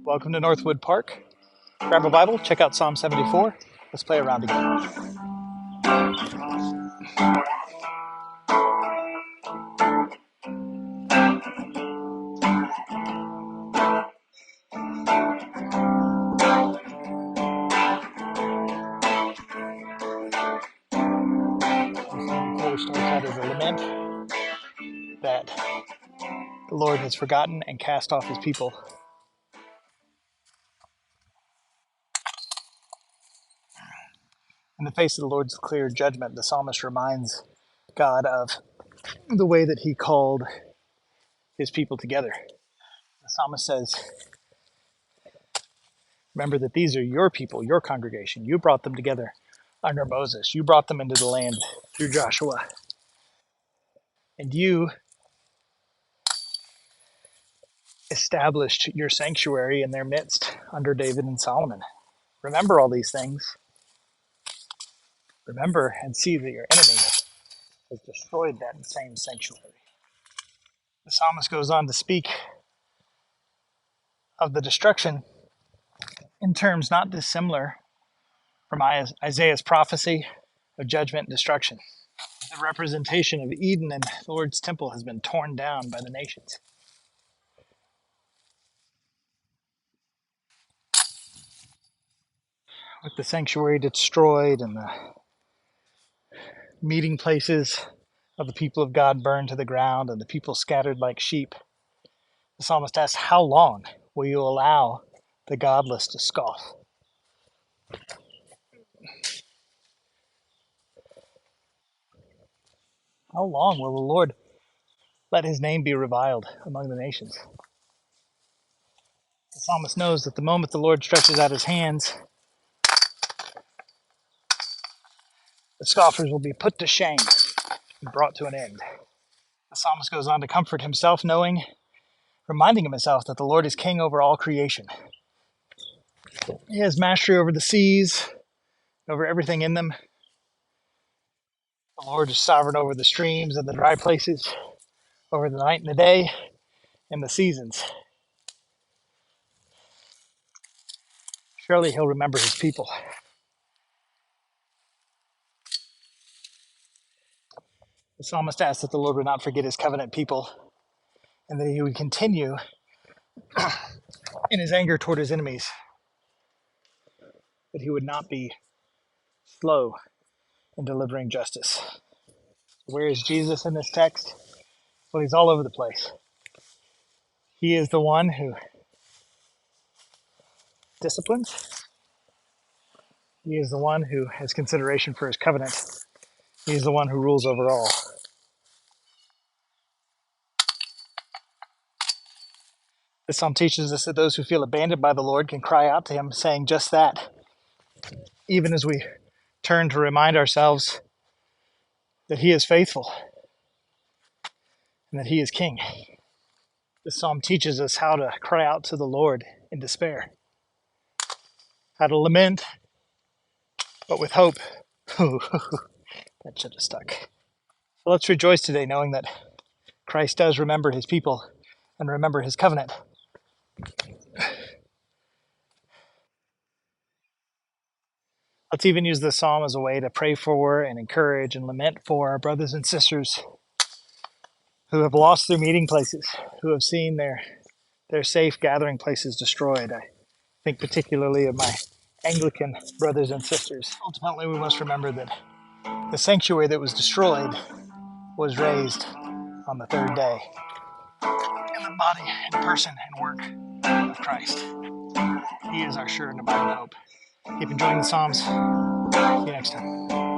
Welcome to Northwood Park. Grab a Bible, check out Psalm 74. Let's play around together. This starts out as a lament that the Lord has forgotten and cast off his people. In the face of the Lord's clear judgment, the psalmist reminds God of the way that he called his people together. The psalmist says, remember that these are your people, your congregation. You brought them together under Moses. You brought them into the land through Joshua. And you established your sanctuary in their midst under David and Solomon. Remember all these things. Remember and see that your enemy has destroyed that same sanctuary. The psalmist goes on to speak of the destruction in terms not dissimilar from Isaiah's prophecy of judgment and destruction. The representation of Eden and the Lord's temple has been torn down by the nations. With the sanctuary destroyed and the meeting places of the people of God burned to the ground and the people scattered like sheep, the psalmist asks, how long will you allow the godless to scoff? How long will the Lord let his name be reviled among the nations? The psalmist knows that the moment the Lord stretches out his hands, the scoffers will be put to shame and brought to an end. The psalmist goes on to comfort himself, reminding himself that the Lord is king over all creation. He has mastery over the seas, over everything in them. The Lord is sovereign over the streams and the dry places, over the night and the day, and the seasons. Surely he'll remember his people. The psalmist asks that the Lord would not forget his covenant people, and that he would continue in his anger toward his enemies, that he would not be slow in delivering justice. Where is Jesus in this text? Well, he's all over the place. He is the one who disciplines. He is the one who has consideration for his covenant. He is the one who rules over all. This psalm teaches us that those who feel abandoned by the Lord can cry out to him, saying just that, even as we turn to remind ourselves that he is faithful and that he is king. This psalm teaches us how to cry out to the Lord in despair, how to lament, but with hope. That should have stuck. So let's rejoice today knowing that Christ does remember his people and remember his covenant. Let's even use this psalm as a way to pray for and encourage and lament for our brothers and sisters who have lost their meeting places, who have seen their safe gathering places destroyed. I think particularly of my Anglican brothers and sisters. Ultimately, we must remember that the sanctuary that was destroyed was raised on the third day in the body and person and work of Christ. He is our sure and abiding hope. Keep enjoying the Psalms. See you next time.